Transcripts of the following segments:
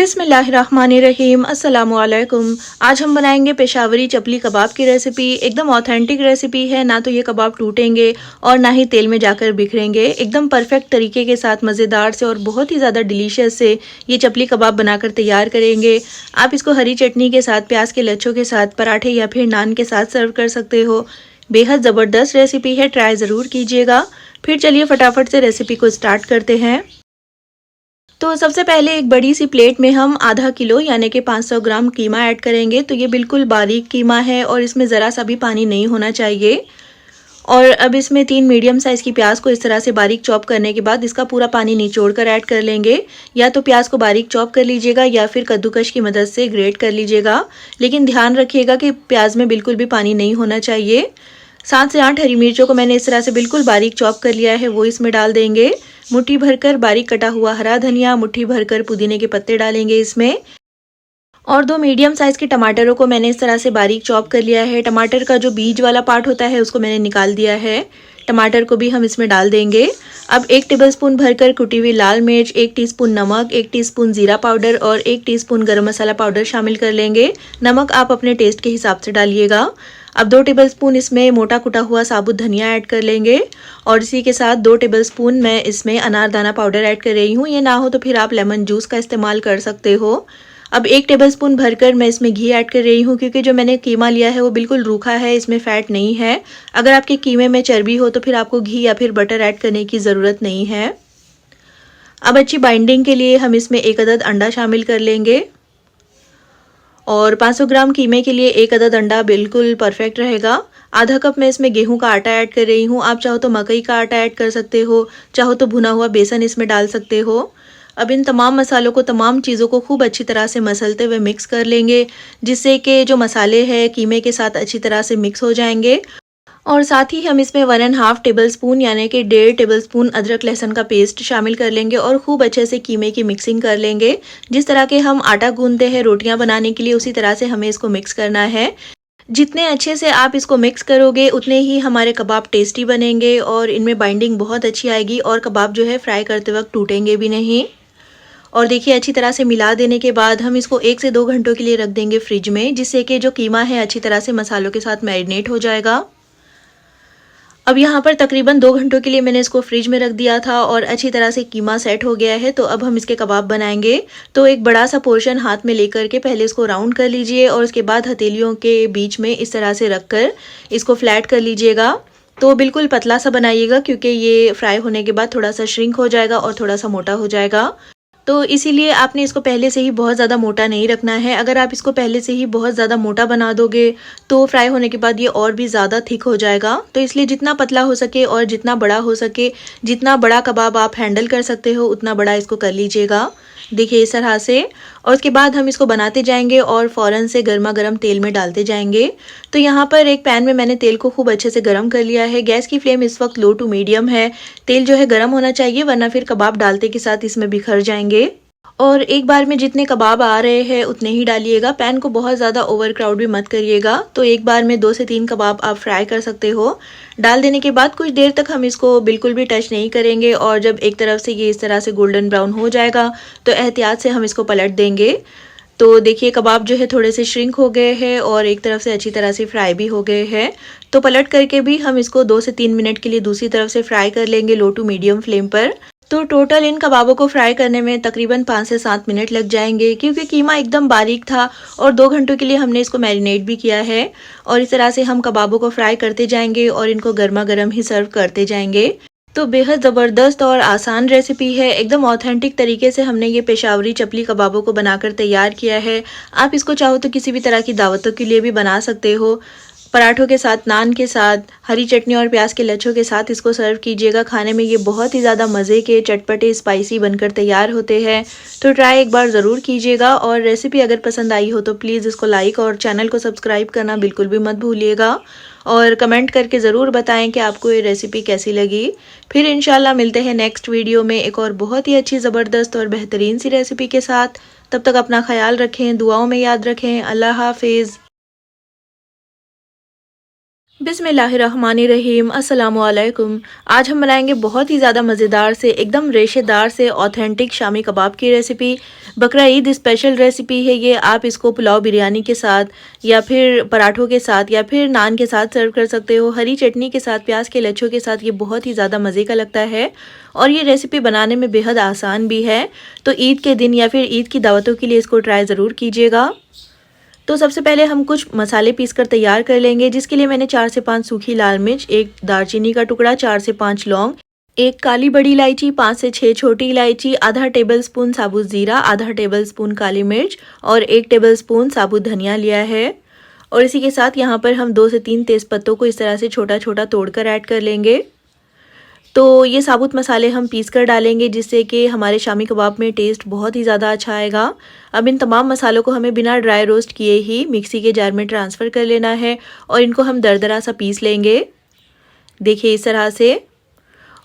बिस्मिल्लाहिर्रहमानिर्रहीम अस्सलामुअलैकुम। आज हम बनाएंगे पेशावरी चपली कबाब की रेसिपी। एकदम ऑथेंटिक रेसिपी है, ना तो ये कबाब टूटेंगे और ना ही तेल में जाकर बिखरेंगे। एकदम परफेक्ट तरीके के साथ मज़ेदार से और बहुत ही ज़्यादा डिलीशियस से ये चपली कबाब बनाकर तैयार करेंगे। आप इसको हरी चटनी के साथ, प्याज के लच्छों के साथ, पराठे या फिर नान के साथ सर्व कर सकते हो। बेहद ज़बरदस्त रेसिपी है, ट्राई ज़रूर कीजिएगा। फिर चलिए फटाफट से रेसिपी को स्टार्ट करते हैं। तो सबसे पहले एक बड़ी सी प्लेट में हम आधा किलो यानी कि 500 ग्राम कीमा ऐड करेंगे। तो ये बिल्कुल बारीक कीमा है और इसमें ज़रा सा भी पानी नहीं होना चाहिए। और अब इसमें 3 मीडियम साइज़ की प्याज को इस तरह से बारीक चॉप करने के बाद इसका पूरा पानी निचोड़ कर ऐड कर लेंगे। या तो प्याज को बारीक चॉप कर लीजिएगा या फिर कद्दूकश की मदद से ग्रेट कर लीजिएगा, लेकिन ध्यान रखिएगा कि प्याज में बिल्कुल भी पानी नहीं होना चाहिए। 7 से 8 हरी मिर्चों को मैंने इस तरह से बिल्कुल बारीक चॉप कर लिया है, वो इसमें डाल देंगे। मुट्ठी भरकर बारीक कटा हुआ हरा धनिया, मुट्ठी भरकर पुदीने के पत्ते डालेंगे इसमें। और 2 मीडियम साइज़ के टमाटरों को मैंने इस तरह से बारीक चॉप कर लिया है। टमाटर का जो बीज वाला पार्ट होता है उसको मैंने निकाल दिया है। टमाटर को भी हम इसमें डाल देंगे। अब 1 टेबलस्पून भरकर कुटी हुई लाल मिर्च, 1 टीस्पून नमक, 1 टीस्पून जीरा पाउडर और 1 टीस्पून गरम मसाला पाउडर शामिल कर लेंगे। नमक आप अपने टेस्ट के हिसाब से डालिएगा। अब 2 टेबलस्पून इसमें मोटा कुटा हुआ साबुत धनिया ऐड कर लेंगे और इसी के साथ 2 टेबलस्पून मैं इसमें अनारदाना पाउडर ऐड कर रही हूँ। ये ना हो तो फिर आप लेमन जूस का इस्तेमाल कर सकते हो। अब 1 टेबलस्पून भरकर मैं इसमें घी ऐड कर रही हूँ, क्योंकि जो मैंने कीमा लिया है वो बिल्कुल रूखा है, इसमें फ़ैट नहीं है। अगर आपके कीमे में चर्बी हो तो फिर आपको घी या फिर बटर ऐड करने की ज़रूरत नहीं है। अब अच्छी बाइंडिंग के लिए हम इसमें 1 अदद अंडा शामिल कर लेंगे और 500 ग्राम कीमे के लिए 1 अदद अंडा बिल्कुल परफेक्ट रहेगा। आधा कप मैं इसमें गेहूं का आटा ऐड कर रही हूँ। आप चाहो तो मकई का आटा ऐड कर सकते हो, चाहो तो भुना हुआ बेसन इसमें डाल सकते हो। अब इन तमाम मसालों को, तमाम चीज़ों को खूब अच्छी तरह से मसलते हुए मिक्स कर लेंगे, जिससे कि जो मसाले हैं कीमे के साथ अच्छी तरह से मिक्स हो जाएंगे। और साथ ही हम इसमें 1.5 टेबलस्पून यानी कि 1.5 टेबलस्पून अदरक लहसुन का पेस्ट शामिल कर लेंगे और खूब अच्छे से कीमे की मिक्सिंग कर लेंगे। जिस तरह के हम आटा गूंदते हैं रोटियां बनाने के लिए, उसी तरह से हमें इसको मिक्स करना है। जितने अच्छे से आप इसको मिक्स करोगे उतने ही हमारे कबाब टेस्टी बनेंगे और इनमें बाइंडिंग बहुत अच्छी आएगी और कबाब जो है फ्राई करते वक्त टूटेंगे भी नहीं। और देखिए अच्छी तरह से मिला देने के बाद हम इसको 1 से 2 घंटों के लिए रख देंगे फ्रिज में, जिससे कि जो कीमा है अच्छी तरह से मसालों के साथ मैरिनेट हो जाएगा। अब यहाँ पर तकरीबन 2 घंटों के लिए मैंने इसको फ्रिज में रख दिया था और अच्छी तरह से कीमा सेट हो गया है। तो अब हम इसके कबाब बनाएंगे। तो एक बड़ा सा पोर्शन हाथ में लेकर के पहले इसको राउंड कर लीजिए और उसके बाद हथेलियों के बीच में इस तरह से रखकर इसको फ्लैट कर लीजिएगा। तो बिल्कुल पतला सा बनाइएगा, क्योंकि ये फ्राई होने के बाद थोड़ा सा श्रिंक हो जाएगा और थोड़ा सा मोटा हो जाएगा। तो इसीलिए आपने इसको पहले से ही बहुत ज़्यादा मोटा नहीं रखना है। अगर आप इसको पहले से ही बहुत ज़्यादा मोटा बना दोगे तो फ्राई होने के बाद ये और भी ज़्यादा थिक हो जाएगा। तो इसलिए जितना पतला हो सके और जितना बड़ा हो सके, जितना बड़ा कबाब आप हैंडल कर सकते हो उतना बड़ा इसको कर लीजिएगा। देखिए इस तरह से। और उसके बाद हम इसको बनाते जाएंगे और फ़ौरन से गर्मा गर्म तेल में डालते जाएंगे। तो यहाँ पर एक पैन में मैंने तेल को खूब अच्छे से गर्म कर लिया है। गैस की फ्लेम इस वक्त लो टू मीडियम है। तेल जो है गर्म होना चाहिए, वरना फिर कबाब डालते के साथ इसमें बिखर जाएंगे। और एक बार में जितने कबाब आ रहे हैं उतने ही डालिएगा। पैन को बहुत ज़्यादा ओवर क्राउड भी मत करिएगा। तो एक बार में 2 से 3 कबाब आप फ्राई कर सकते हो। डाल देने के बाद कुछ देर तक हम इसको बिल्कुल भी टच नहीं करेंगे और जब एक तरफ से ये इस तरह से गोल्डन ब्राउन हो जाएगा तो एहतियात से हम इसको पलट देंगे। तो देखिए कबाब जो है थोड़े से श्रिंक हो गए हैं और एक तरफ से अच्छी तरह से फ्राई भी हो गए हैं। तो पलट करके भी हम इसको 2 से 3 मिनट के लिए दूसरी तरफ से फ्राई कर लेंगे लो टू मीडियम फ्लेम पर। तो टोटल इन कबाबों को फ्राई करने में तकरीबन 5 से 7 मिनट लग जाएंगे, क्योंकि कीमा एकदम बारीक था और 2 घंटों के लिए हमने इसको मैरिनेट भी किया है। और इस तरह से हम कबाबों को फ्राई करते जाएंगे और इनको गर्मा गर्म ही सर्व करते जाएंगे। तो बेहद ज़बरदस्त और आसान रेसिपी है। एकदम ऑथेंटिक तरीके से हमने ये पेशावरी चपली कबाबों को बनाकर तैयार किया है। आप इसको चाहो तो किसी भी तरह की दावतों के लिए भी बना सकते हो। पराठों के साथ, नान के साथ, हरी चटनी और प्याज के लच्छों के साथ इसको सर्व कीजिएगा। खाने में ये बहुत ही ज़्यादा मज़े के, चटपटे, स्पाइसी बनकर तैयार होते हैं। तो ट्राई एक बार ज़रूर कीजिएगा। और रेसिपी अगर पसंद आई हो तो प्लीज़ इसको लाइक और चैनल को सब्सक्राइब करना बिल्कुल भी मत भूलिएगा। और कमेंट करके ज़रूर बताएं कि आपको ये रेसिपी कैसी लगी। फिर इंशाल्लाह मिलते हैं नेक्स्ट वीडियो में एक और बहुत ही अच्छी, ज़बरदस्त और बेहतरीन सी रेसिपी के साथ। तब तक अपना ख्याल रखें, दुआओं में याद रखें। अल्लाह हाफिज़। बिस्मिल्लाहिर्रहमानिर्रहीम अस्सलामुअलैकुम। आज हम बनाएंगे बहुत ही ज़्यादा मज़ेदार से एकदम रेशेदार से ऑथेंटिक शामी कबाब की रेसिपी। बकरा ईद स्पेशल रेसिपी है ये। आप इसको पुलाव बिरयानी के साथ या फिर पराठों के साथ या फिर नान के साथ सर्व कर सकते हो, हरी चटनी के साथ, प्याज के लच्छों के साथ। ये बहुत ही ज़्यादा मज़े का लगता है और ये रेसिपी बनाने में बेहद आसान भी है। तो ईद के दिन या फिर ईद की दावतों के लिए इसको ट्राई ज़रूर कीजिएगा। तो सबसे पहले हम कुछ मसाले पीसकर तैयार कर लेंगे, जिसके लिए मैंने 4 से 5 सूखी लाल मिर्च, एक दालचीनी का टुकड़ा, 4 से 5 लौंग, एक काली बड़ी इलायची, 5 से 6 छोटी इलायची, आधा टेबलस्पून साबुत ज़ीरा, आधा टेबलस्पून काली मिर्च और 1 टेबलस्पून साबुत धनिया लिया है। और इसी के साथ यहाँ पर हम 2 से 3 तेज़पत्तों को इस तरह से छोटा छोटा तोड़कर ऐड कर लेंगे। तो ये साबुत मसाले हम पीस कर डालेंगे, जिससे कि हमारे शामी कबाब में टेस्ट बहुत ही ज़्यादा अच्छा आएगा। अब इन तमाम मसालों को हमें बिना ड्राई रोस्ट किए ही मिक्सी के जार में ट्रांसफ़र कर लेना है और इनको हम दरदरा सा पीस लेंगे, देखिए इस तरह से।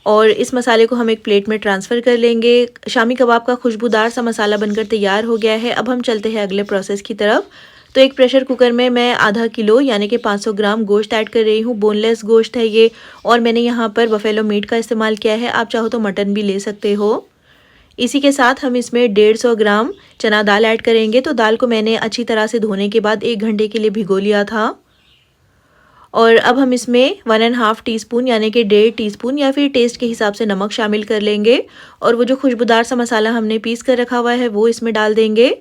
और इस मसाले को हम एक प्लेट में ट्रांसफ़र कर लेंगे। शामी कबाब का खुशबूदार सा मसाला बनकर तैयार हो गया है। अब हम चलते हैं अगले प्रोसेस की तरफ। तो एक प्रेशर कुकर में मैं आधा किलो यानी कि 500 ग्राम गोश्त ऐड कर रही हूँ। बोनलेस गोश्त है ये और मैंने यहाँ पर बफेलो मीट का इस्तेमाल किया है। आप चाहो तो मटन भी ले सकते हो। इसी के साथ हम इसमें 150 ग्राम चना दाल ऐड करेंगे। तो दाल को मैंने अच्छी तरह से धोने के बाद 1 घंटे के लिए भिगो लिया था। और अब हम इसमें 1.5 टीस्पून यानी कि 1.5 टीस्पून या फिर टेस्ट के हिसाब से नमक शामिल कर लेंगे। और वो जो खुशबूदार सा मसाला हमने पीस कर रखा हुआ है वो इसमें डाल देंगे।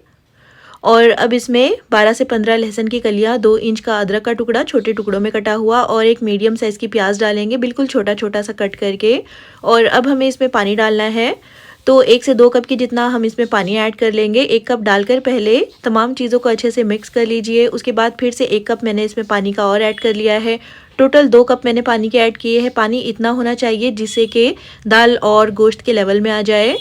और अब इसमें 12 से 15 लहसुन की कलियां, 2 इंच का अदरक का टुकड़ा छोटे टुकड़ों में कटा हुआ और एक मीडियम साइज़ की प्याज डालेंगे, बिल्कुल छोटा छोटा सा कट करके। और अब हमें इसमें पानी डालना है। तो 1 से 2 कप की जितना हम इसमें पानी ऐड कर लेंगे। 1 कप डालकर पहले तमाम चीज़ों को अच्छे से मिक्स कर लीजिए। उसके बाद फिर से 1 कप मैंने इसमें पानी का और ऐड कर लिया है। टोटल 2 कप मैंने पानी के ऐड किए हैं। पानी इतना होना चाहिए जिससे कि दाल और गोश्त के लेवल में आ जाए।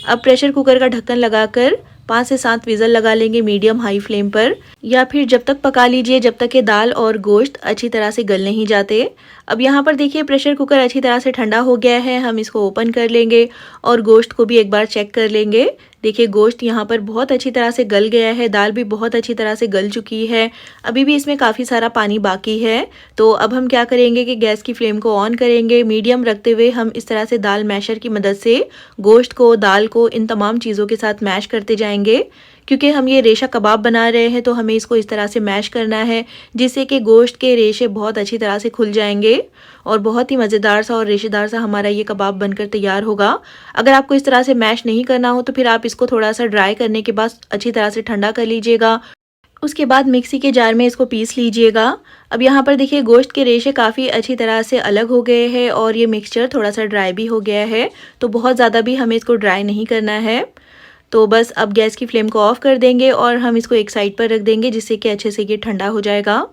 अब प्रेशर कुकर का ढक्कन लगाकर 5 से 7 विज़ल लगा लेंगे मीडियम हाई फ्लेम पर, या फिर जब तक पका लीजिए जब तक कि दाल और गोश्त अच्छी तरह से गल नहीं जाते। अब यहाँ पर देखिए प्रेशर कुकर अच्छी तरह से ठंडा हो गया है। हम इसको ओपन कर लेंगे और गोश्त को भी एक बार चेक कर लेंगे। देखिए गोश्त यहाँ पर बहुत अच्छी तरह से गल गया है, दाल भी बहुत अच्छी तरह से गल चुकी है। अभी भी इसमें काफ़ी सारा पानी बाकी है। तो अब हम क्या करेंगे कि गैस की फ्लेम को ऑन करेंगे, मीडियम रखते हुए हम इस तरह से दाल मैशर की मदद से गोश्त को, दाल को, इन तमाम चीज़ों के साथ मैश करते जाएंगे। क्योंकि हम ये रेशा कबाब बना रहे हैं तो हमें इसको इस तरह से मैश करना है जिससे कि गोश्त के रेशे बहुत अच्छी तरह से खुल जाएंगे और बहुत ही मज़ेदार सा और रेशेदार सा हमारा ये कबाब बनकर तैयार होगा। अगर आपको इस तरह से मैश नहीं करना हो तो फिर आप इसको थोड़ा सा ड्राई करने के बाद अच्छी तरह से ठंडा कर लीजिएगा। उसके बाद मिक्सी के जार में इसको पीस लीजिएगा। अब यहाँ पर देखिए गोश्त के रेशे काफ़ी अच्छी तरह से अलग हो गए हैं और ये मिक्सचर थोड़ा सा ड्राई भी हो गया है। तो बहुत ज़्यादा भी हमें इसको ड्राई नहीं करना है। तो बस अब गैस की फ्लेम को ऑफ कर देंगे और हम इसको एक साइड पर रख देंगे, जिससे कि अच्छे से ये ठंडा हो जाएगा।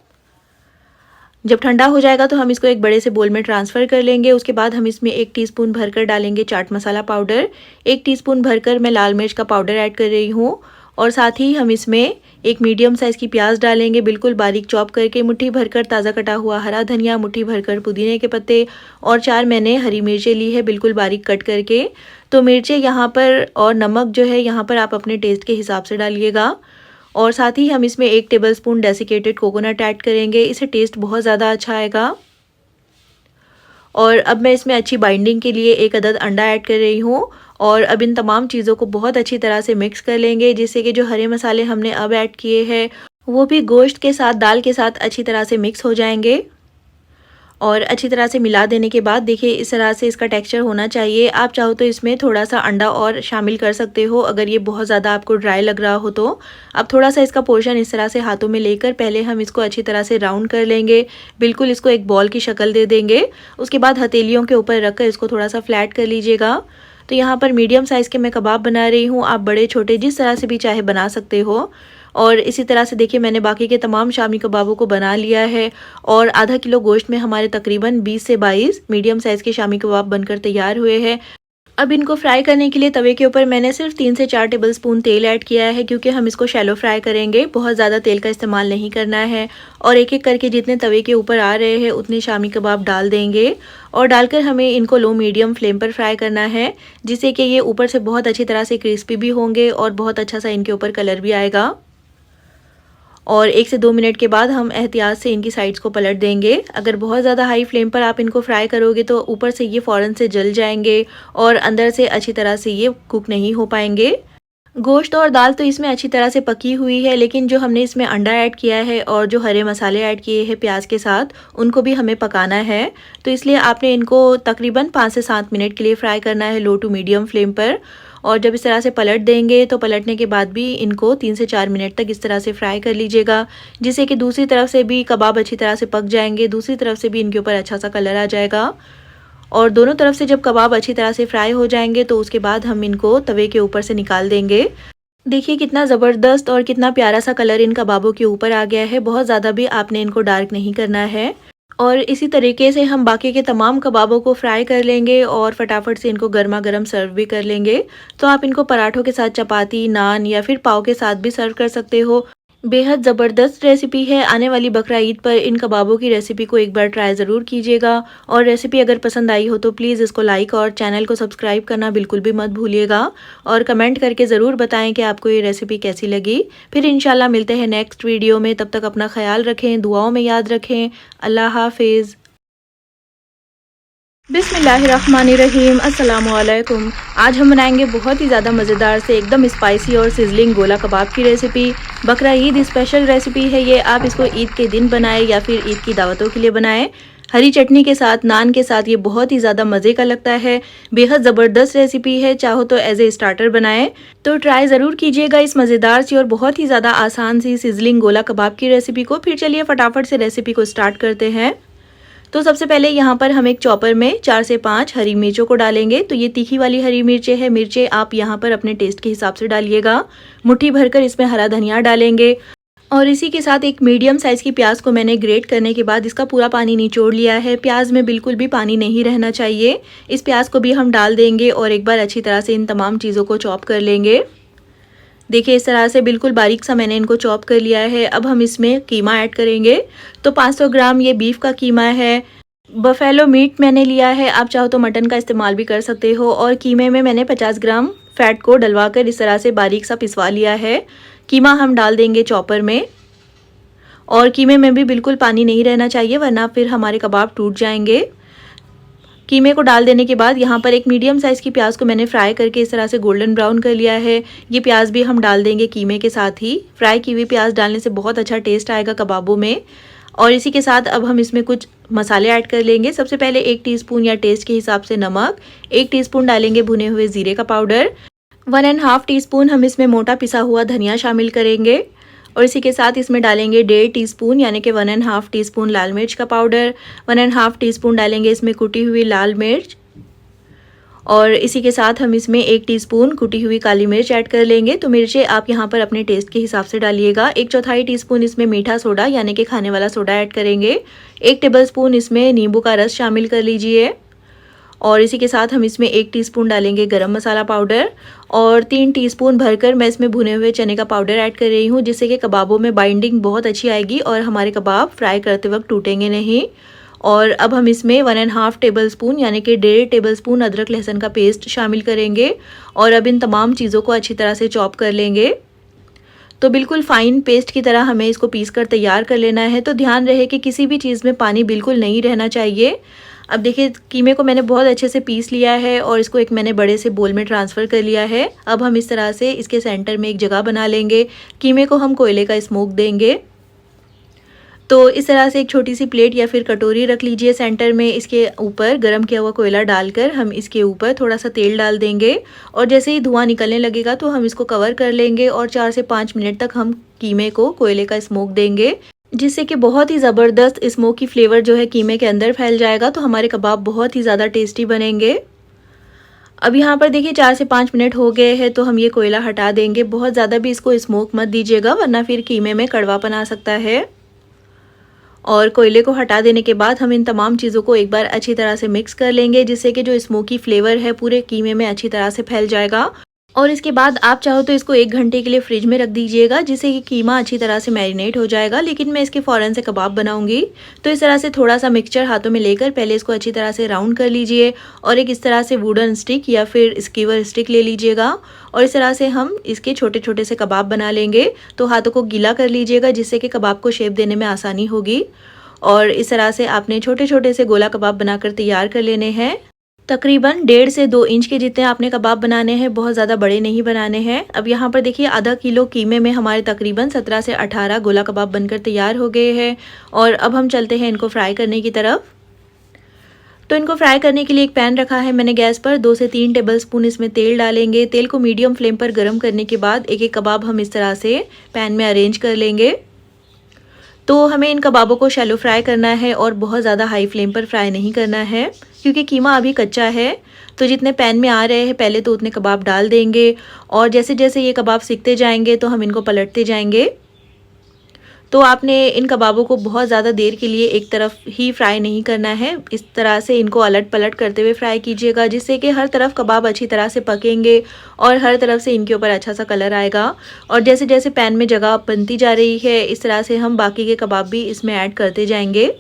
जब ठंडा हो जाएगा तो हम इसको एक बड़े से बोल में ट्रांसफ़र कर लेंगे। उसके बाद हम इसमें 1 टीस्पून भरकर डालेंगे चाट मसाला पाउडर, 1 टीस्पून भरकर मैं लाल मिर्च का पाउडर ऐड कर रही हूँ और साथ ही हम इसमें एक मीडियम साइज़ की प्याज डालेंगे, बिल्कुल बारीक चॉप करके। मुट्ठी भरकर ताज़ा कटा हुआ हरा धनिया, मुट्ठी भरकर पुदीने के पत्ते और 4 मैंने हरी मिर्चें ली है, बिल्कुल बारीक कट करके। तो मिर्चें यहाँ पर और नमक जो है यहाँ पर आप अपने टेस्ट के हिसाब से डालिएगा। और साथ ही हम इसमें 1 टेबलस्पून डेसिकेटेड कोकोनट ऐड करेंगे, इससे टेस्ट बहुत ज़्यादा अच्छा आएगा। और अब मैं इसमें अच्छी बाइंडिंग के लिए 1 अदद अंडा ऐड कर रही हूँ और अब इन तमाम चीज़ों को बहुत अच्छी तरह से मिक्स कर लेंगे, जिससे कि जो हरे मसाले हमने अब ऐड किए हैं वो भी गोश्त के साथ, दाल के साथ अच्छी तरह से मिक्स हो जाएंगे। और अच्छी तरह से मिला देने के बाद देखिए इस तरह से इसका टेक्सचर होना चाहिए। आप चाहो तो इसमें थोड़ा सा अंडा और शामिल कर सकते हो अगर ये बहुत ज़्यादा आपको ड्राई लग रहा हो तो। अब थोड़ा सा इसका पोर्शन इस तरह से हाथों में लेकर पहले हम इसको अच्छी तरह से राउंड कर लेंगे, बिल्कुल इसको एक बॉल की शक्ल दे देंगे। उसके बाद हथेलियों के ऊपर रख कर इसको थोड़ा सा फ्लैट कर लीजिएगा। तो यहाँ पर मीडियम साइज़ के मैं कबाब बना रही हूँ, आप बड़े छोटे जिस तरह से भी चाहे बना सकते हो। और इसी तरह से देखिए मैंने बाकी के तमाम शामी कबाबों को बना लिया है और आधा किलो गोश्त में हमारे तकरीबन 20 से 22 मीडियम साइज़ के शामी कबाब बनकर तैयार हुए हैं। अब इनको फ्राई करने के लिए तवे के ऊपर मैंने सिर्फ 3 से 4 टेबलस्पून तेल ऐड किया है, क्योंकि हम इसको शैलो फ्राई करेंगे, बहुत ज़्यादा तेल का इस्तेमाल नहीं करना है। और एक एक करके जितने तवे के ऊपर आ रहे हैं उतने शामी कबाब डाल देंगे और डालकर हमें इनको लो मीडियम फ्लेम पर फ्राई करना है, जिससे कि ये ऊपर से बहुत अच्छी तरह से क्रिस्पी भी होंगे और बहुत अच्छा सा इनके ऊपर कलर भी आएगा। और 1 से 2 मिनट के बाद हम एहतियात से इनकी साइड्स को पलट देंगे। अगर बहुत ज़्यादा हाई फ्लेम पर आप इनको फ्राई करोगे तो ऊपर से ये फ़ौरन से जल जाएंगे और अंदर से अच्छी तरह से ये कुक नहीं हो पाएंगे। गोश्त और दाल तो इसमें अच्छी तरह से पकी हुई है, लेकिन जो हमने इसमें अंडा ऐड किया है और जो हरे मसाले ऐड किए हैं प्याज के साथ, उनको भी हमें पकाना है। तो इसलिए आपने इनको तकरीबन 5 से 7 मिनट के लिए फ्राई करना है लो टू मीडियम फ्लेम पर। और जब इस तरह से पलट देंगे तो पलटने के बाद भी इनको 3 से 4 मिनट तक इस तरह से फ्राई कर लीजिएगा, जिससे कि दूसरी तरफ से भी कबाब अच्छी तरह से पक जाएंगे, दूसरी तरफ से भी इनके ऊपर अच्छा सा कलर आ जाएगा। और दोनों तरफ से जब कबाब अच्छी तरह से फ्राई हो जाएंगे तो उसके बाद हम इनको तवे के ऊपर से निकाल देंगे। देखिए कितना ज़बरदस्त और कितना प्यारा सा कलर इन कबाबों के ऊपर आ गया है। बहुत ज़्यादा भी आपने इनको डार्क नहीं करना है। और इसी तरीके से हम बाकी के तमाम कबाबों को फ्राई कर लेंगे और फटाफट से इनको गर्मा गर्म सर्व भी कर लेंगे। तो आप इनको पराठों के साथ, चपाती, नान या फिर पाव के साथ भी सर्व कर सकते हो। बेहद ज़बरदस्त रेसिपी है। आने वाली बकरा ईद पर इन कबाबों की रेसिपी को एक बार ट्राई ज़रूर कीजिएगा। और रेसिपी अगर पसंद आई हो तो प्लीज़ इसको लाइक और चैनल को सब्सक्राइब करना बिल्कुल भी मत भूलिएगा। और कमेंट करके ज़रूर बताएं कि आपको ये रेसिपी कैसी लगी। फिर इंशाल्लाह मिलते हैं नेक्स्ट वीडियो में। तब तक अपना ख्याल रखें, दुआओं में याद रखें। अल्लाह हाफिज़। बिस्मिल्लाहिर्रहमानिर्रहीम। अस्सलामुअलैकुम। आज हम बनाएंगे बहुत ही ज़्यादा मज़ेदार से एकदम स्पाइसी और सिजलिंग गोला कबाब की रेसिपी। बकरा ईद स्पेशल रेसिपी है ये। आप इसको ईद के दिन बनाएं या फिर ईद की दावतों के लिए बनाएं। हरी चटनी के साथ, नान के साथ ये बहुत ही ज़्यादा मज़े का लगता है। बेहद ज़बरदस्त रेसिपी है। चाहो तो एज ए स्टार्टर बनाएं। तो ट्राई ज़रूर कीजिएगा इस मज़ेदार सी और बहुत ही ज़्यादा आसान सी सिजलिंग गोला कबाब की रेसिपी को। फिर चलिए फटाफट से रेसिपी को स्टार्ट करते हैं। तो सबसे पहले यहाँ पर हम एक चॉपर में 4 से 5 हरी मिर्चों को डालेंगे। तो ये तीखी वाली हरी मिर्चें हैं। मिर्चें आप यहाँ पर अपने टेस्ट के हिसाब से डालिएगा। मुट्ठी भरकर इसमें हरा धनिया डालेंगे। और इसी के साथ एक मीडियम साइज़ की प्याज को मैंने ग्रेट करने के बाद इसका पूरा पानी निचोड़ लिया है। प्याज में बिल्कुल भी पानी नहीं रहना चाहिए। इस प्याज को भी हम डाल देंगे और एक बार अच्छी तरह से इन तमाम चीज़ों को चॉप कर लेंगे। देखिए इस तरह से बिल्कुल बारीक सा मैंने इनको चॉप कर लिया है। अब हम इसमें कीमा ऐड करेंगे। तो 500 ग्राम ये बीफ का कीमा है। बफेलो मीट मैंने लिया है, आप चाहो तो मटन का इस्तेमाल भी कर सकते हो। और कीमे में मैंने 50 ग्राम फैट को डलवाकर इस तरह से बारीक सा पिसवा लिया है। कीमा हम डाल देंगे चॉपर में। और कीमे में भी बिल्कुल पानी नहीं रहना चाहिए, वरना फिर हमारे कबाब टूट जाएंगे। कीमे को डाल देने के बाद यहाँ पर एक मीडियम साइज़ की प्याज को मैंने फ्राई करके इस तरह से गोल्डन ब्राउन कर लिया है। ये प्याज भी हम डाल देंगे कीमे के साथ ही। फ्राई की हुई प्याज डालने से बहुत अच्छा टेस्ट आएगा कबाबों में। और इसी के साथ अब हम इसमें कुछ मसाले ऐड कर लेंगे। सबसे पहले 1 टीस्पून या टेस्ट के हिसाब से नमक, 1 टीस्पून डालेंगे भुने हुए ज़ीरे का पाउडर, 1.5 टीस्पून हम इसमें मोटा पिसा हुआ धनिया शामिल करेंगे। और इसी के साथ इसमें डालेंगे 1.5 टीस्पून यानी कि 1.5 टीस्पून लाल मिर्च का पाउडर, 1.5 टीस्पून डालेंगे इसमें कुटी हुई लाल मिर्च। और इसी के साथ हम इसमें 1 टीस्पून कुटी हुई काली मिर्च ऐड कर लेंगे। तो मिर्चें आप यहाँ पर अपने टेस्ट के हिसाब से डालिएगा। 1/4 टीस्पून इसमें मीठा सोडा यानी कि खाने वाला सोडा ऐड करेंगे। 1 टेबलस्पून इसमें नींबू का रस शामिल कर लीजिए। और इसी के साथ हम इसमें 1 टीस्पून डालेंगे गरम मसाला पाउडर। और 3 टीस्पून भरकर मैं इसमें भुने हुए चने का पाउडर ऐड कर रही हूँ, जिससे कि कबाबों में बाइंडिंग बहुत अच्छी आएगी और हमारे कबाब फ्राई करते वक्त टूटेंगे नहीं। और अब हम इसमें 1.5 टेबलस्पून यानी कि 1.5 टेबलस्पून अदरक लहसुन का पेस्ट शामिल करेंगे। और अब इन तमाम चीज़ों को अच्छी तरह से चॉप कर लेंगे। तो बिल्कुल फाइन पेस्ट की तरह हमें इसको पीस कर तैयार कर लेना है। तो ध्यान रहे कि किसी भी चीज़ में पानी बिल्कुल नहीं रहना चाहिए। अब देखिए कीमे को मैंने बहुत अच्छे से पीस लिया है और इसको एक मैंने बड़े से बोल में ट्रांसफ़र कर लिया है। अब हम इस तरह से इसके सेंटर में एक जगह बना लेंगे। कीमे को हम कोयले का स्मोक देंगे। तो इस तरह से एक छोटी सी प्लेट या फिर कटोरी रख लीजिए सेंटर में। इसके ऊपर गरम किया हुआ कोयला डालकर हम इसके ऊपर थोड़ा सा तेल डाल देंगे। और जैसे ही धुआं निकलने लगेगा तो हम इसको कवर कर लेंगे और 4 से 5 मिनट तक हम कीमे को कोयले का स्मोक देंगे, जिससे कि बहुत ही ज़बरदस्त स्मोकी फ्लेवर जो है कीमे के अंदर फैल जाएगा। तो हमारे कबाब बहुत ही ज़्यादा टेस्टी बनेंगे। अब यहाँ पर देखिए 4 से 5 मिनट हो गए हैं, तो हम ये कोयला हटा देंगे। बहुत ज़्यादा भी इसको स्मोक मत दीजिएगा, वरना फिर कीमे में कड़वापन आ सकता है। और कोयले को हटा देने के बाद हम इन तमाम चीज़ों को एक बार अच्छी तरह से मिक्स कर लेंगे, जिससे कि जो स्मोकी फ्लेवर है पूरे कीमे में अच्छी तरह से फैल जाएगा। और इसके बाद आप चाहो तो इसको 1 घंटे के लिए फ्रिज में रख दीजिएगा, जिससे कि कीमा अच्छी तरह से मैरिनेट हो जाएगा। लेकिन मैं इसके फ़ौरन से कबाब बनाऊंगी, तो इस तरह से थोड़ा सा मिक्सचर हाथों में लेकर पहले इसको अच्छी तरह से राउंड कर लीजिए और एक इस तरह से वुडन स्टिक या फिर स्कीवर स्टिक ले लीजिएगा और इस तरह से हम इसके छोटे छोटे से कबाब बना लेंगे। तो हाथों को गीला कर लीजिएगा, जिससे कि कबाब को शेप देने में आसानी होगी। और इस तरह से आपने छोटे छोटे से गोला कबाब बनाकर तैयार कर लेने हैं। तकरीबन 1.5 से 2 इंच के जितने आपने कबाब बनाने हैं, बहुत ज़्यादा बड़े नहीं बनाने हैं। अब यहाँ पर देखिए आधा किलो कीमे में हमारे तकरीबन 17 से 18 गोला कबाब बनकर तैयार हो गए हैं। और अब हम चलते हैं इनको फ्राई करने की तरफ। तो इनको फ्राई करने के लिए एक पैन रखा है मैंने गैस पर। 2 से 3 टेबलस्पून इसमें तेल डालेंगे। तेल को मीडियम फ्लेम पर गर्म करने के बाद एक एक कबाब हम इस तरह से पैन में अरेंज कर लेंगे। तो हमें इन कबाबों को शैलो फ्राई करना है और बहुत ज़्यादा हाई फ्लेम पर फ्राई नहीं करना है, क्योंकि कीमा अभी कच्चा है। तो जितने पैन में आ रहे हैं पहले तो उतने कबाब डाल देंगे और जैसे जैसे ये कबाब सिकते जाएंगे तो हम इनको पलटते जाएंगे। तो आपने इन कबाबों को बहुत ज़्यादा देर के लिए एक तरफ ही फ्राई नहीं करना है। इस तरह से इनको अलट पलट करते हुए फ्राई कीजिएगा, जिससे कि हर तरफ कबाब अच्छी तरह से पकेंगे और हर तरफ से इनके ऊपर अच्छा सा कलर आएगा। और जैसे जैसे पैन में जगह बनती जा रही है, इस तरह से हम बाकी के कबाब भी इसमें ऐड करते जाएंगे।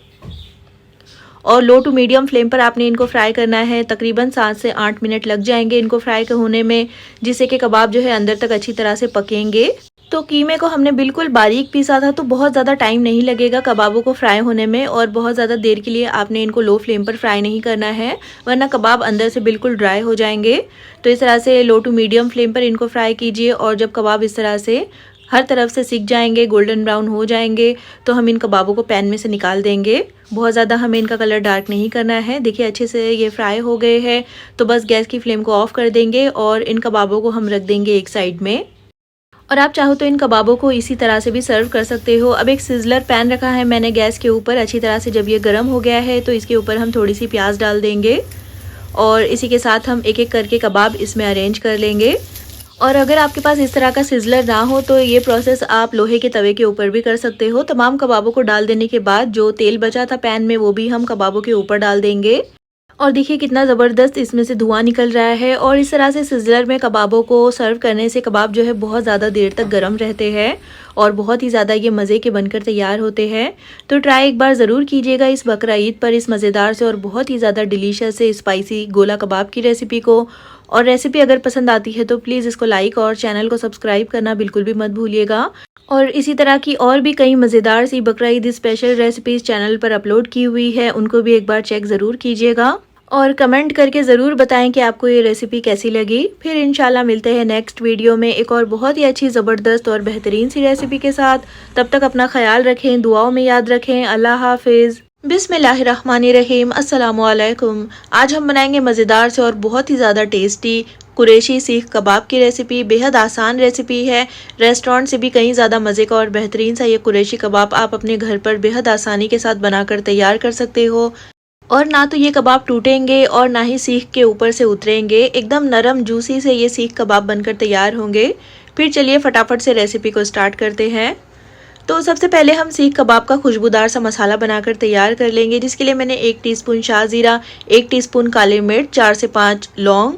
और लो टू मीडियम फ्लेम पर आपने इनको फ्राई करना है। तकरीबन 7 से 8 मिनट लग जाएंगे इनको फ्राई होने में, जिससे कि कबाब जो है अंदर तक अच्छी तरह से पकेंगे। तो कीमे को हमने बिल्कुल बारीक पीसा था, तो बहुत ज़्यादा टाइम नहीं लगेगा कबाबों को फ्राई होने में और बहुत ज़्यादा देर के लिए आपने इनको लो फ्लेम पर फ्राई नहीं करना है, वरना कबाब अंदर से बिल्कुल ड्राई हो जाएंगे। तो इस तरह से लो टू मीडियम फ्लेम पर इनको फ्राई कीजिए और जब कबाब इस तरह से हर तरफ से सिक जाएंगे, गोल्डन ब्राउन हो जाएंगे, तो हम इन कबाबों को पैन में से निकाल देंगे। बहुत ज़्यादा हमें इनका कलर डार्क नहीं करना है। देखिए अच्छे से ये फ्राई हो गए हैं, तो बस गैस की फ्लेम को ऑफ कर देंगे और इन कबाबों को हम रख देंगे एक साइड में। और आप चाहो तो इन कबाबों को इसी तरह से भी सर्व कर सकते हो। अब एक सिजलर पैन रखा है मैंने गैस के ऊपर। अच्छी तरह से जब ये गर्म हो गया है तो इसके ऊपर हम थोड़ी सी प्याज डाल देंगे और इसी के साथ हम एक एक करके कबाब इसमें अरेंज कर लेंगे। और अगर आपके पास इस तरह का सिजलर ना हो तो ये प्रोसेस आप लोहे के तवे के ऊपर भी कर सकते हो। तमाम कबाबों को डाल देने के बाद जो तेल बचा था पैन में, वो भी हम कबाबों के ऊपर डाल देंगे। और देखिए कितना ज़बरदस्त इसमें से धुआं निकल रहा है। और इस तरह से सिजलर में कबाबों को सर्व करने से कबाब जो है बहुत ज़्यादा देर तक गर्म रहते हैं और बहुत ही ज़्यादा ये मज़े के बनकर तैयार होते हैं। तो ट्राई एक बार ज़रूर कीजिएगा इस बकरा ईद पर इस मज़ेदार से और बहुत ही ज़्यादा डिलीशियस से स्पाइसी गोला कबाब की रेसिपी को। और रेसिपी अगर पसंद आती है तो प्लीज़ इसको लाइक और चैनल को सब्सक्राइब करना बिल्कुल भी मत भूलिएगा। और इसी तरह की और भी कई मज़ेदार सी बकरा ईद स्पेशल रेसिपीज़ चैनल पर अपलोड की हुई है, उनको भी एक बार चेक ज़रूर कीजिएगा और कमेंट करके ज़रूर बताएं कि आपको ये रेसिपी कैसी लगी। फिर इंशाल्लाह मिलते हैं नेक्स्ट वीडियो में एक और बहुत ही अच्छी ज़बरदस्त और बेहतरीन सी रेसिपी के साथ। तब तक अपना ख्याल रखें, दुआओं में याद रखें। अल्लाह हाफिज़। बिस्मिल्लाहिर्रहमानिर्रहीम। अस्सलामुअलैकुम। आज हम बनाएंगे मज़ेदार से और बहुत ही ज़्यादा टेस्टी कुरैशी सीख कबाब की रेसिपी। बेहद आसान रेसिपी है। रेस्टोरेंट से भी कहीं ज़्यादा मज़े का और बेहतरीन सा ये कुरैशी कबाब आप अपने घर पर बेहद आसानी के साथ बनाकर तैयार कर सकते हो। और ना तो ये कबाब टूटेंगे और ना ही सीख के ऊपर से उतरेंगे। एकदम नरम जूसी से ये सीख कबाब बनकर तैयार होंगे। फिर चलिए फटाफट से रेसिपी को स्टार्ट करते हैं। तो सबसे पहले हम सीख कबाब का खुशबूदार सा मसाला बनाकर तैयार कर लेंगे, जिसके लिए मैंने 1 टीस्पून शाहजीरा, 1 टीस्पून काली मिर्च, 4 से 5 लौंग,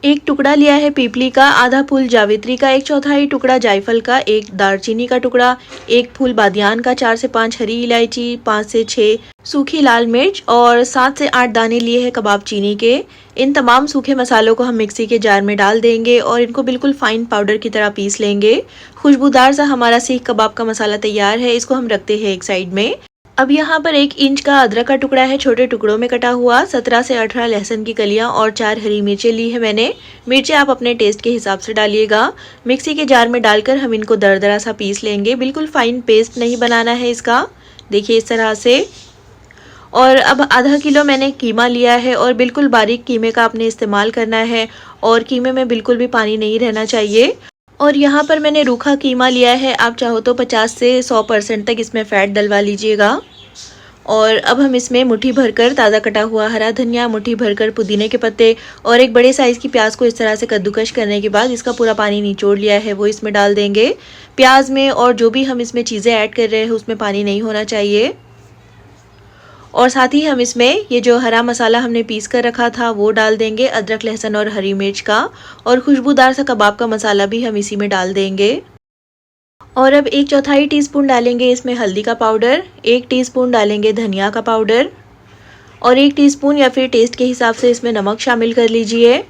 1 टुकड़ा लिया है पीपली का, आधा फूल जावित्री का, 1/4 टुकड़ा जायफल का, 1 दालचीनी का टुकड़ा, 1 फूल बादियान का, 4 से 5 हरी इलायची, 5 से 6 सूखी लाल मिर्च और 7 से 8 दाने लिए हैं कबाब चीनी के। इन तमाम सूखे मसालों को हम मिक्सी के जार में डाल देंगे और इनको बिल्कुल फाइन पाउडर की तरह पीस लेंगे। खुशबूदार सा हमारा सीख कबाब का मसाला तैयार है। इसको हम रखते हैं एक साइड में। अब यहाँ पर 1 इंच का अदरक का टुकड़ा है छोटे टुकड़ों में कटा हुआ, 17 से 18 लहसुन की कलियां और 4 हरी मिर्चें ली है मैंने। मिर्चें आप अपने टेस्ट के हिसाब से डालिएगा। मिक्सी के जार में डालकर हम इनको दरदरा सा पीस लेंगे। बिल्कुल फाइन पेस्ट नहीं बनाना है इसका, देखिए इस तरह से। और अब आधा किलो मैंने कीमा लिया है और बिल्कुल बारीक कीमे का आपने इस्तेमाल करना है और कीमे में बिल्कुल भी पानी नहीं रहना चाहिए। और यहाँ पर मैंने रूखा कीमा लिया है, आप चाहो तो 50 से 100% तक इसमें फ़ैट डलवा लीजिएगा। और अब हम इसमें मुट्ठी भरकर ताज़ा कटा हुआ हरा धनिया, मुट्ठी भरकर पुदीने के पत्ते और एक बड़े साइज़ की प्याज को इस तरह से कद्दूकश करने के बाद इसका पूरा पानी निचोड़ लिया है वो इसमें डाल देंगे। प्याज में और जो भी हम इसमें चीज़ें ऐड कर रहे हैं उसमें पानी नहीं होना चाहिए। और साथ ही हम इसमें ये जो हरा मसाला हमने पीस कर रखा था वो डाल देंगे, अदरक लहसुन और हरी मिर्च का, और खुशबूदार सा कबाब का मसाला भी हम इसी में डाल देंगे। और अब 1/4 टीस्पून डालेंगे इसमें हल्दी का पाउडर, 1 टीस्पून डालेंगे धनिया का पाउडर, और 1 टीस्पून या फिर टेस्ट के हिसाब से इसमें नमक शामिल कर लीजिए।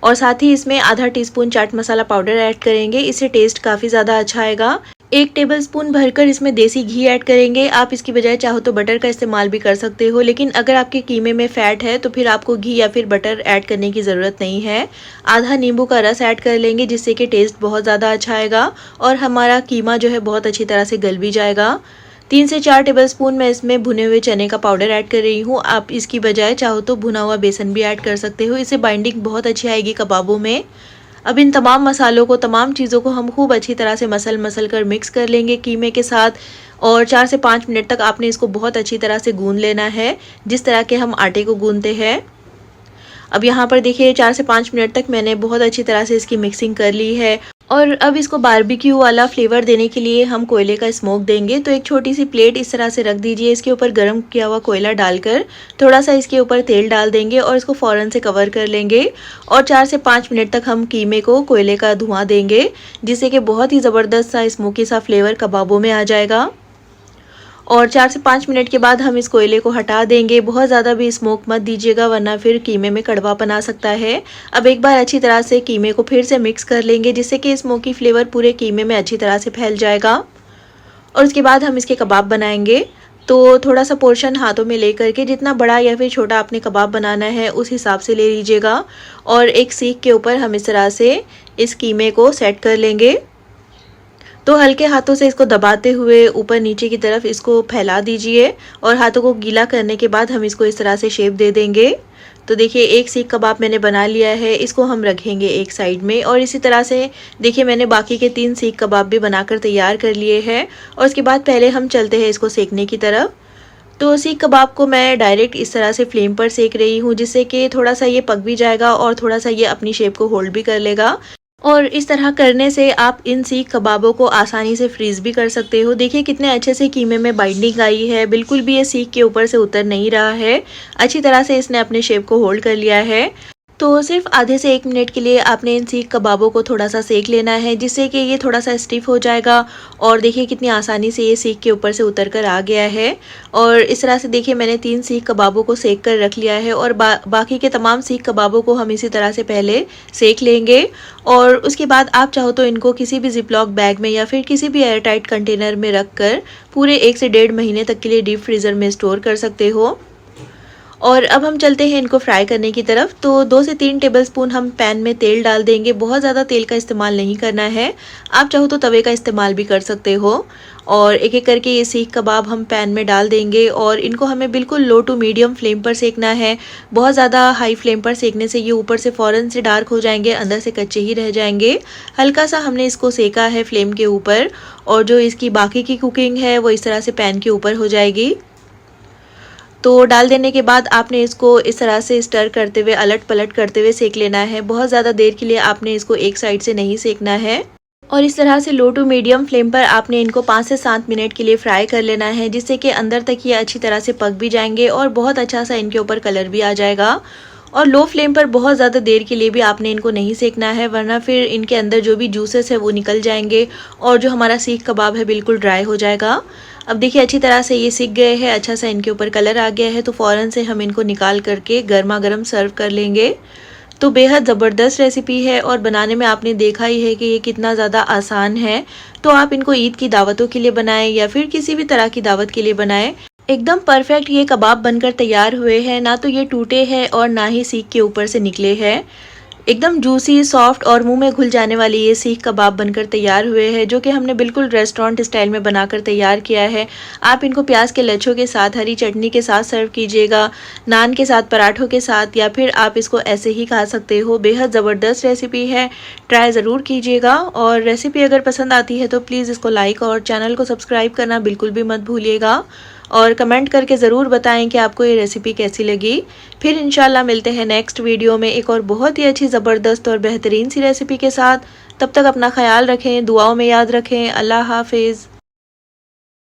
और साथ ही इसमें आधा teaspoon chaat masala powder add करेंगे, इससे टेस्ट काफ़ी ज़्यादा अच्छा आएगा। 1 टेबलस्पून भरकर इसमें देसी घी ऐड करेंगे। आप इसकी बजाय चाहो तो बटर का इस्तेमाल भी कर सकते हो, लेकिन अगर आपके कीमे में फ़ैट है तो फिर आपको घी या फिर बटर ऐड करने की ज़रूरत नहीं है। आधा नींबू का रस ऐड कर लेंगे, जिससे कि टेस्ट बहुत ज़्यादा अच्छा आएगा और हमारा कीमा जो है बहुत अच्छी तरह से गल भी जाएगा। 3 से 4 टेबलस्पून मैं इसमें भुने हुए चने का पाउडर ऐड कर रही हूँ। आप इसकी बजाय चाहो तो भुना हुआ बेसन भी ऐड कर सकते हो, इससे बाइंडिंग बहुत अच्छी आएगी कबाबों में। अब इन तमाम मसालों को, तमाम चीज़ों को हम खूब अच्छी तरह से मसल कर मिक्स कर लेंगे कीमे के साथ, और 4 से 5 मिनट तक आपने इसको बहुत अच्छी तरह से गूंद लेना है, जिस तरह के हम आटे को गूंदते हैं। अब यहाँ पर देखिए 4 से 5 मिनट तक मैंने बहुत अच्छी तरह से इसकी मिक्सिंग कर ली है। और अब इसको बारबेक्यू वाला फ्लेवर देने के लिए हम कोयले का स्मोक देंगे। तो एक छोटी सी प्लेट इस तरह से रख दीजिए, इसके ऊपर गर्म किया हुआ कोयला डालकर थोड़ा सा इसके ऊपर तेल डाल देंगे और इसको फ़ौरन से कवर कर लेंगे, और 4 से 5 मिनट तक हम कीमे को कोयले का धुआं देंगे, जिससे कि बहुत ही ज़बरदस्त सा स्मोकी सा फ्लेवर कबाबों में आ जाएगा। और 4 से 5 मिनट के बाद हम इस कोयले को हटा देंगे। बहुत ज़्यादा भी स्मोक मत दीजिएगा, वरना फिर कीमे में कड़वापन आ सकता है। अब एक बार अच्छी तरह से कीमे को फिर से मिक्स कर लेंगे, जिससे कि स्मोकी फ्लेवर पूरे कीमे में अच्छी तरह से फैल जाएगा। और उसके बाद हम इसके कबाब बनाएंगे। तो थोड़ा सा पोर्शन हाथों में लेकर के, जितना बड़ा या फिर छोटा आपने कबाब बनाना है उस हिसाब से ले लीजिएगा, और एक सीख के ऊपर हम इस तरह से इस कीमे को सेट कर लेंगे। तो हल्के हाथों से इसको दबाते हुए ऊपर नीचे की तरफ इसको फैला दीजिए, और हाथों को गीला करने के बाद हम इसको इस तरह से शेप दे देंगे। तो देखिए एक सीख कबाब मैंने बना लिया है, इसको हम रखेंगे एक साइड में। और इसी तरह से देखिए मैंने बाकी के 3 सीख कबाब भी बनाकर तैयार कर लिए हैं। और उसके बाद पहले हम चलते हैं इसको सेकने की तरफ। तो सीख कबाब को मैं डायरेक्ट इस तरह से फ्लेम पर सेक रही हूँ, जिससे कि थोड़ा सा ये पक भी जाएगा और थोड़ा सा ये अपनी शेप को होल्ड भी कर लेगा। और इस तरह करने से आप इन सीख कबाबों को आसानी से फ्रीज़ भी कर सकते हो। देखिए कितने अच्छे से कीमे में बाइंडिंग आई है, बिल्कुल भी ये सीख के ऊपर से उतर नहीं रहा है, अच्छी तरह से इसने अपने शेप को होल्ड कर लिया है। तो सिर्फ आधे से 1 मिनट के लिए आपने इन सीख कबाबों को थोड़ा सा सेक लेना है, जिससे कि ये थोड़ा सा स्टिफ हो जाएगा। और देखिए कितनी आसानी से ये सीख के ऊपर से उतर कर आ गया है। और इस तरह से देखिए मैंने 3 सीख कबाबों को सेक कर रख लिया है, और बाकी के तमाम सीख कबाबों को हम इसी तरह से पहले सेक लेंगे। और उसके बाद आप चाहो तो इनको किसी भी जिपलॉक बैग में या फिर किसी भी एयरटाइट कंटेनर में रख कर पूरे 1 से 1.5 महीने तक के लिए डीप फ्रीज़र में स्टोर कर सकते हो। और अब हम चलते हैं इनको फ्राई करने की तरफ। तो 2 से 3 टेबलस्पून हम पैन में तेल डाल देंगे। बहुत ज़्यादा तेल का इस्तेमाल नहीं करना है, आप चाहो तो तवे का इस्तेमाल भी कर सकते हो। और एक एक करके ये सीख कबाब हम पैन में डाल देंगे, और इनको हमें बिल्कुल लो टू मीडियम फ्लेम पर सेकना है। बहुत ज़्यादा हाई फ्लेम पर सेकने से ये ऊपर से फ़ौरन से डार्क हो जाएंगे, अंदर से कच्चे ही रह जाएंगे। हल्का सा हमने इसको सेका है फ्लेम के ऊपर, और जो इसकी बाकी की कुकिंग है वो इस तरह से पैन के ऊपर हो जाएगी। तो डाल देने के बाद आपने इसको इस तरह से स्टर करते हुए, अलट पलट करते हुए सेक लेना है। बहुत ज़्यादा देर के लिए आपने इसको एक साइड से नहीं सेकना है। और इस तरह से लो टू मीडियम फ्लेम पर आपने इनको 5 से 7 मिनट के लिए फ्राई कर लेना है, जिससे कि अंदर तक ये अच्छी तरह से पक भी जाएंगे और बहुत अच्छा सा इनके ऊपर कलर भी आ जाएगा। और लो फ्लेम पर बहुत ज़्यादा देर के लिए भी आपने इनको नहीं सेकना है, वरना फिर इनके अंदर जो भी जूसेस है वो निकल जाएंगे और जो हमारा सीख कबाब है बिल्कुल ड्राई हो जाएगा। अब देखिए अच्छी तरह से ये सीख गए हैं, अच्छा सा इनके ऊपर कलर आ गया है। तो फ़ौरन से हम इनको निकाल करके गर्मा गर्म सर्व कर लेंगे। तो बेहद ज़बरदस्त रेसिपी है, और बनाने में आपने देखा ही है कि ये कितना ज़्यादा आसान है। तो आप इनको ईद की दावतों के लिए बनाएं या फिर किसी भी तरह की दावत के लिए बनाएं। एकदम परफेक्ट ये कबाब बनकर तैयार हुए हैं, ना तो ये टूटे हैं और ना ही सीख के ऊपर से निकले हैं। एकदम जूसी, सॉफ्ट और मुंह में घुल जाने वाली ये सीख कबाब बनकर तैयार हुए हैं, जो कि हमने बिल्कुल रेस्टोरेंट स्टाइल में बनाकर तैयार किया है। आप इनको प्याज के लच्छों के साथ, हरी चटनी के साथ सर्व कीजिएगा, नान के साथ, पराठों के साथ, या फिर आप इसको ऐसे ही खा सकते हो। बेहद ज़बरदस्त रेसिपी है, ट्राई ज़रूर कीजिएगा। और रेसिपी अगर पसंद आती है तो प्लीज़ इसको लाइक और चैनल को सब्सक्राइब करना बिल्कुल भी मत भूलिएगा। और कमेंट करके ज़रूर बताएं कि आपको ये रेसिपी कैसी लगी। फिर इंशाल्लाह मिलते हैं नेक्स्ट वीडियो में एक और बहुत ही अच्छी, ज़बरदस्त और बेहतरीन सी रेसिपी के साथ। तब तक अपना ख्याल रखें, दुआओं में याद रखें। अल्लाह हाफिज़।